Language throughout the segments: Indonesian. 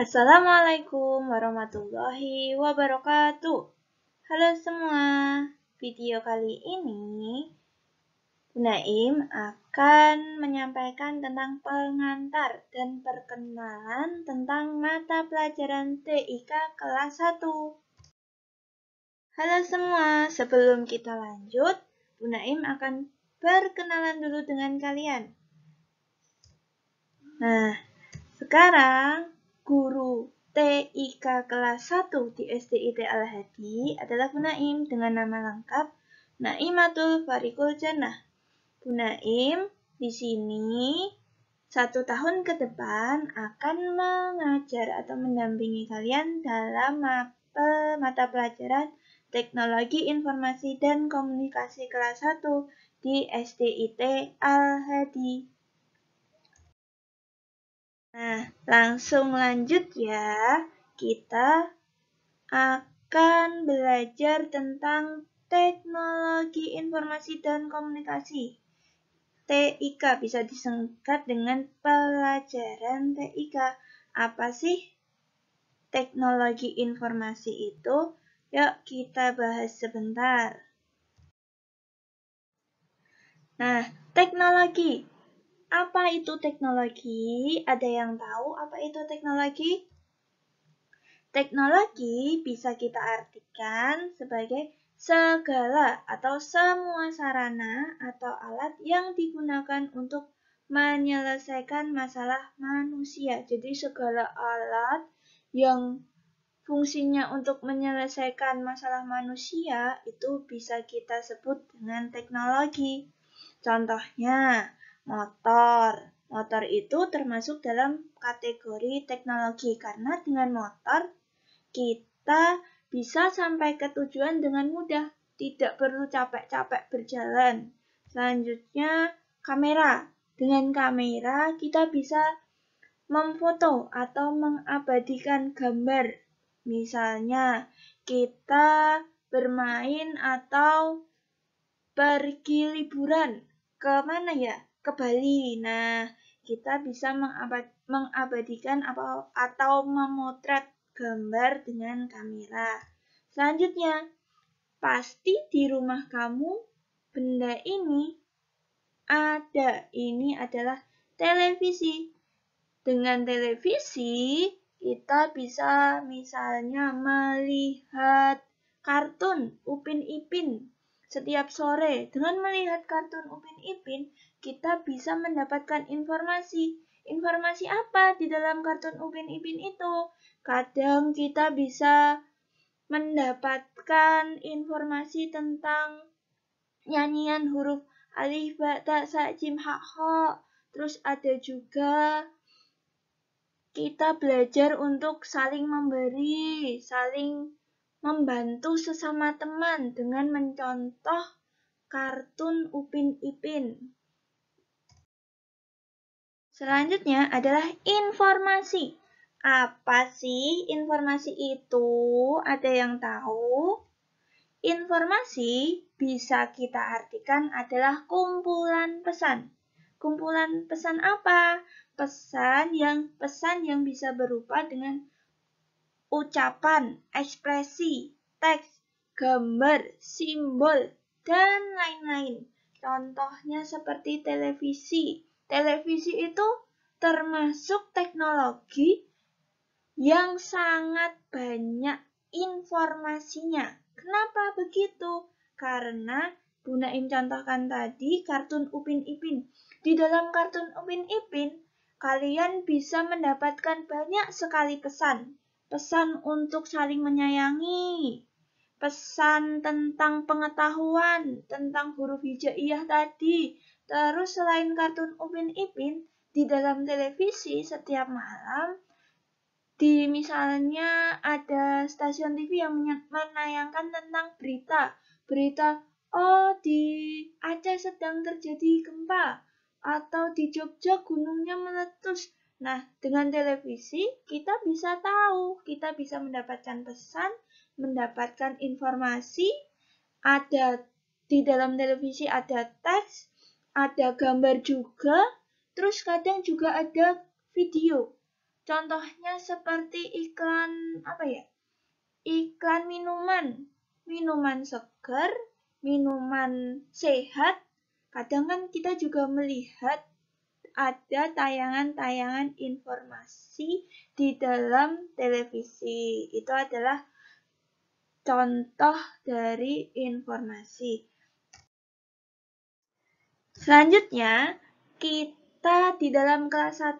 Assalamualaikum warahmatullahi wabarakatuh. Halo semua, video kali ini Bu Naim akan menyampaikan tentang pengantar dan perkenalan tentang mata pelajaran TIK kelas 1. Halo semua, sebelum kita lanjut, Bu Naim akan berkenalan dulu dengan kalian. Nah, sekarang guru TIK kelas 1 di SDIT Al-Hadi adalah Bu Naim dengan nama lengkap Naimatul Farikul Jannah. Bu Naim di sini 1 tahun ke depan akan mengajar atau mendampingi kalian dalam mata pelajaran Teknologi Informasi dan Komunikasi kelas 1 di SDIT Al-Hadi. Nah, langsung lanjut ya. Kita akan belajar tentang teknologi informasi dan komunikasi. TIK bisa disingkat dengan pelajaran TIK. Apa sih teknologi informasi itu? Yuk kita bahas sebentar. Nah, teknologi. Apa itu teknologi? Ada yang tahu apa itu teknologi? Teknologi bisa kita artikan sebagai segala atau semua sarana atau alat yang digunakan untuk menyelesaikan masalah manusia. Jadi segala alat yang fungsinya untuk menyelesaikan masalah manusia itu bisa kita sebut dengan teknologi. Contohnya, motor. Motor itu termasuk dalam kategori teknologi karena dengan motor kita bisa sampai ke tujuan dengan mudah, tidak perlu capek-capek berjalan. Selanjutnya, kamera. Dengan kamera kita bisa memfoto atau mengabadikan gambar. Misalnya, kita bermain atau pergi liburan. Ke mana ya? Ke Bali. Nah, kita bisa mengabadikan atau memotret gambar dengan kamera. Selanjutnya, pasti di rumah kamu benda ini ada. Ini adalah televisi. Dengan televisi, kita bisa misalnya melihat kartun Upin Ipin setiap sore. Dengan melihat kartun Upin Ipin, kita bisa mendapatkan informasi. Informasi apa di dalam kartun Upin Ipin itu? Kadang kita bisa mendapatkan informasi tentang nyanyian huruf alif, ba, ta, sa, jim, ha, ho. Terus ada juga kita belajar untuk saling memberi, saling membantu sesama teman dengan mencontoh kartun Upin Ipin. Selanjutnya adalah informasi. Apa sih informasi itu? Ada yang tahu? Informasi bisa kita artikan adalah kumpulan pesan. Kumpulan pesan apa? Pesan yang bisa berupa dengan ucapan, ekspresi, teks, gambar, simbol, dan lain-lain. Contohnya seperti televisi. Televisi itu termasuk teknologi yang sangat banyak informasinya. Kenapa begitu? Karena Bu Naim contohkan tadi kartun Upin Ipin. Di dalam kartun Upin Ipin, kalian bisa mendapatkan banyak sekali pesan. Pesan untuk saling menyayangi, pesan tentang pengetahuan, tentang huruf hijaiyah tadi. Terus selain kartun Upin Ipin, di dalam televisi setiap malam, misalnya ada stasiun TV yang menayangkan tentang berita, oh di Aceh sedang terjadi gempa, atau di Jogja gunungnya meletus. Nah, dengan televisi kita bisa tahu, kita bisa mendapatkan pesan, mendapatkan informasi, ada di dalam televisi ada teks, ada gambar juga, terus kadang juga ada video. Contohnya seperti iklan iklan minuman segar, minuman sehat. Kadang kan kita juga melihat ada tayangan-tayangan informasi di dalam televisi. Itu adalah contoh dari informasi. Selanjutnya, kita di dalam kelas 1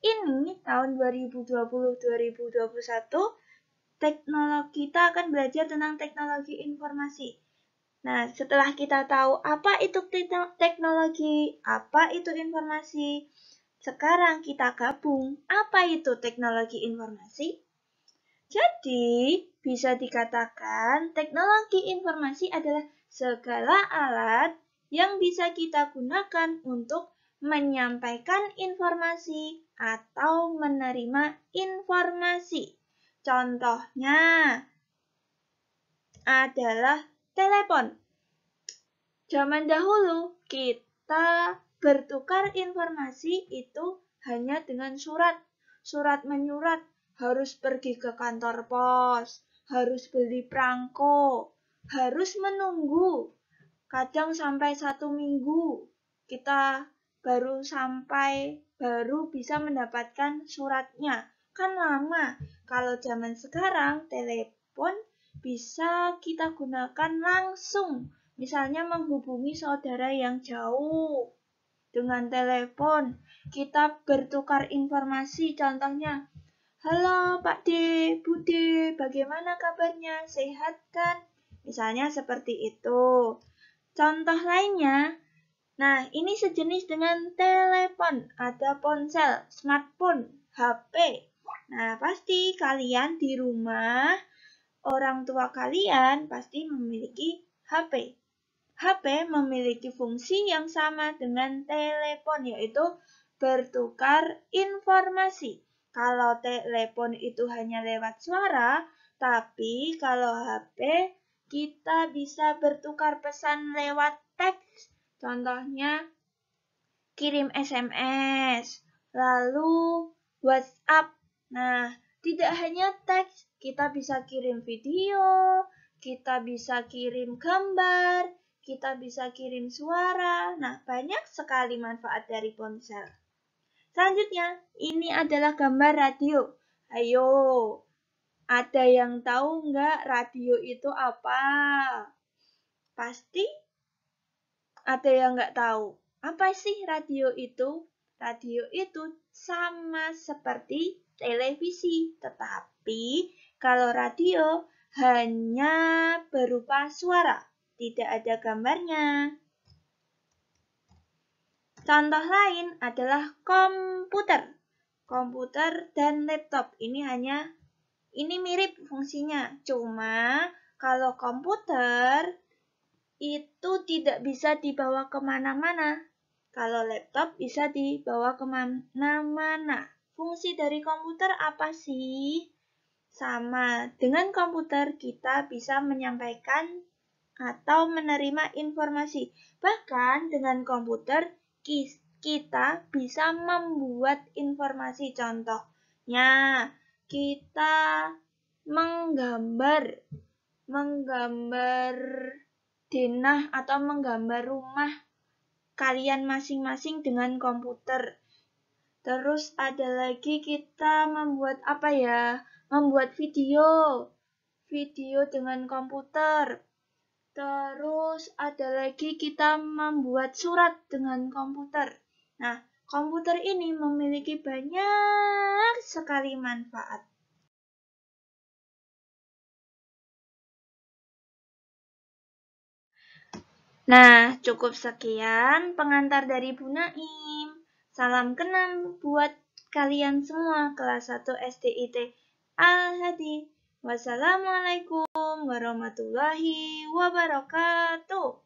ini tahun 2020-2021 kita akan belajar tentang teknologi informasi. Nah, setelah kita tahu apa itu teknologi, apa itu informasi, sekarang kita gabung apa itu teknologi informasi. Jadi, bisa dikatakan teknologi informasi adalah segala alat yang bisa kita gunakan untuk menyampaikan informasi atau menerima informasi. Contohnya adalah telepon. Zaman dahulu kita bertukar informasi itu hanya dengan surat menyurat, harus pergi ke kantor pos, harus beli perangko, harus menunggu. Kadang sampai 1 minggu kita baru bisa mendapatkan suratnya. Kan lama. Kalau zaman sekarang telepon bisa kita gunakan langsung. Misalnya menghubungi saudara yang jauh dengan telepon. Kita bertukar informasi, contohnya, halo Pak D, Bu D, bagaimana kabarnya? Sehat kan? Misalnya seperti itu. Contoh lainnya, nah ini sejenis dengan telepon, ada ponsel, smartphone, HP. Nah pasti kalian di rumah, orang tua kalian pasti memiliki HP. HP memiliki fungsi yang sama dengan telepon, yaitu bertukar informasi. Kalau telepon itu hanya lewat suara, tapi kalau HP kita bisa bertukar pesan lewat teks. Contohnya kirim SMS, lalu WhatsApp. Nah, tidak hanya teks, kita bisa kirim video, kita bisa kirim gambar, kita bisa kirim suara. Nah, banyak sekali manfaat dari ponsel. Selanjutnya, ini adalah gambar radio. Ayo, ada yang tahu nggak radio itu apa? Pasti ada yang nggak tahu. Apa sih radio itu? Radio itu sama seperti televisi, tetapi kalau radio hanya berupa suara, tidak ada gambarnya. Contoh lain adalah komputer. Komputer dan laptop ini mirip fungsinya. Cuma kalau komputer itu tidak bisa dibawa kemana-mana. Kalau laptop bisa dibawa kemana-mana. Fungsi dari komputer apa sih? Sama dengan komputer kita bisa menyampaikan atau menerima informasi. Bahkan dengan komputer kita bisa membuat informasi. Contohnya, kita menggambar denah atau menggambar rumah kalian masing-masing dengan komputer. Terus ada lagi kita membuat membuat video dengan komputer. Terus ada lagi kita membuat surat dengan komputer. Nah, komputer ini memiliki banyak sekali manfaat. Nah, cukup sekian pengantar dari Bu Naim. Salam kenal buat kalian semua kelas 1 SDIT Al-Hadi. Wassalamualaikum warahmatullahi wabarakatuh.